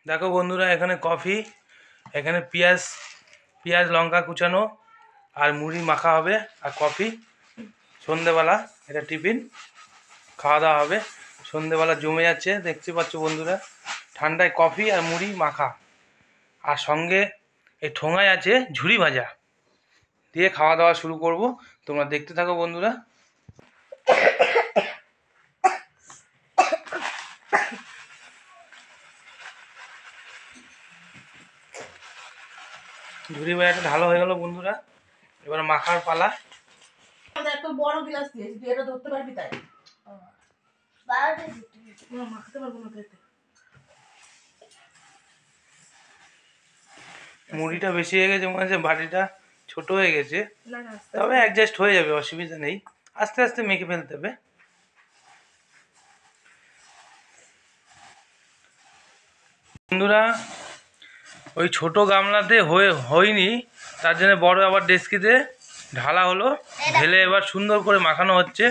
দেখো বন্ধুরা, এখানে কফি, এখানে পেঁয়াজ লঙ্কা কুচানো আর মুড়ি মাখা হবে আর কফি। সন্ধেবেলা এটা টিফিন খাওয়া দাওয়া হবে। সন্ধেবেলা জমে যাচ্ছে, দেখতে পাচ্ছ বন্ধুরা, ঠান্ডায় কফি আর মুড়ি মাখা, আর সঙ্গে এই ঠোঙায় আছে ঝুরি ভাজা দিয়ে খাওয়া দাওয়া শুরু করব। তোমরা দেখতে থাকো বন্ধুরা। ঝুরি ভাজাটা ঢালো হয়ে গেল বন্ধুরা, এবার মাখার পালা। একটা বড় গ্লাস দিয়েছি, তুই এটা ধরতে পারবি? তাই মাখতে পারবো না। মুড়িটা বেশি হয়ে গেছে, মনে হচ্ছে বাটিটা ছোট হয়ে গেছে, তবে অ্যাডজাস্ট হয়ে যাবে, অসুবিধা নেই। আস্তে আস্তে মেখে ফেলতে হবে। বন্ধুরা, ওই ছোট গামলাতে হয়নি, তার জন্য বড় আবার ডেস্কিতে ঢালা হলো, ঢেলে এবার সুন্দর করে মাখানো হচ্ছে।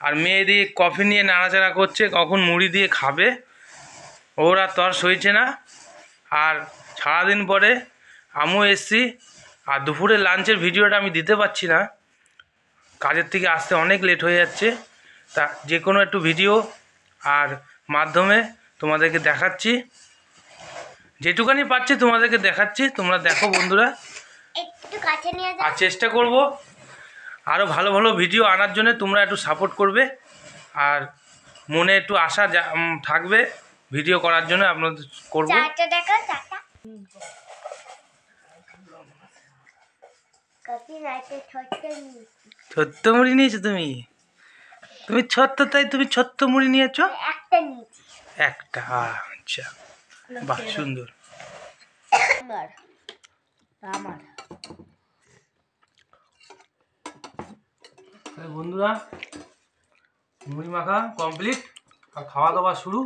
আর মেয়ে দিয়ে কফি নিয়ে নাড়াচাড়া করছে, কখন মুড়ি দিয়ে খাবে, ওর আর তর সইছে না। আর সারাদিন পরে আমিও এসছি, আর দুপুরের লাঞ্চের ভিডিওটা আমি দিতে পারছি না, কাজের থেকে আসতে অনেক লেট হয়ে যাচ্ছে। তা যে কোনো একটু ভিডিও আর মাধ্যমে তোমাদেরকে দেখাচ্ছি, যেটুকানি পাচ্ছি তোমাদেরকে দেখাচ্ছি, তোমরা দেখো বন্ধুরা। আর চেষ্টা করব আরও ভালো ভালো ভিডিও আনার জন্য, তোমরা একটু সাপোর্ট করবে আর মনে একটু আশা থাকবে ভিডিও করার জন্য, আপনাদের করবো। ছোট্ট মুড়ি নিয়েছো তুমি? তুমি ছোট্ট, তাই তুমি ছোট্ট মুড়ি নিয়েছো? একটা, আচ্ছা, বাহ, সুন্দর। বন্ধুরা, মুড়ি মাখা কমপ্লিট আর খাওয়া দাওয়া শুরু।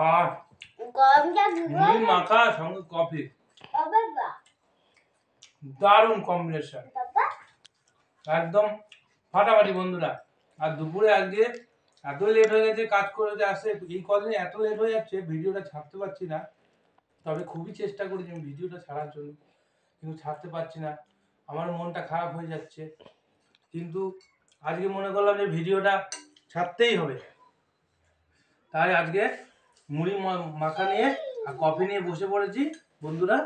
আর মুড়ি মাখা সঙ্গে কফি, দারুণ কম্বিনেশন, একদম ফাটাফাটি বন্ধুরা। আর দুপুরে আজকে এত লেট হয়ে গেছে, কাজ করে আসতে এই কদিন এত লেট হয়ে যাচ্ছে, ভিডিওটা ছাড়তে পারছি না। তবে খুবই চেষ্টা করেছি আমি ভিডিওটা ছাড়ার জন্য, কিন্তু ছাড়তে পারছি না, আমার মনটা খারাপ হয়ে যাচ্ছে। কিন্তু আজকে মনে করলাম যে ভিডিওটা ছাড়তেই হবে, তাই আজকে মুড়ি মাখা নিয়ে আর কফি নিয়ে বসে পড়েছি বন্ধুরা।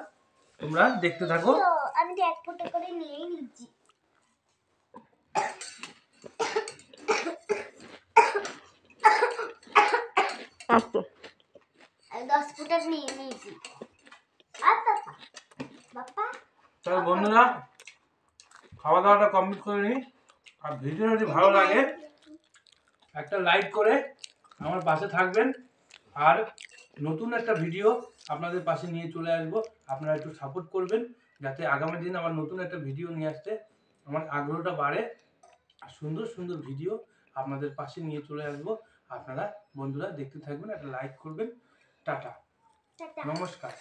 তোমরা দেখতে থাকো। আমি তো এক ফোঁটা করে নিয়েই নিচ্ছি। আচ্ছা, 10 ফোঁটা নিয়ে নিয়েছি। তাহলে বন্ধুরা, খাওয়া দাওয়াটা কমপ্লিট করে নিই। আর ভিডিও যদি ভালো লাগে একটা লাইক করে আমার পাশে থাকবেন, আর নতুন একটা ভিডিও আপনাদের পাশে নিয়ে চলে আসবো। আপনারা একটু সাপোর্ট করবেন, যাতে আগামী দিন আমার নতুন একটা ভিডিও নিয়ে আসতে আমার আগ্রহটা বাড়ে, আর সুন্দর সুন্দর ভিডিও আপনাদের পাশে নিয়ে চলে আসবো। আপনারা বন্ধুরা দেখতে থাকবেন, একটা লাইক করবেন। টাটা, নমস্কার।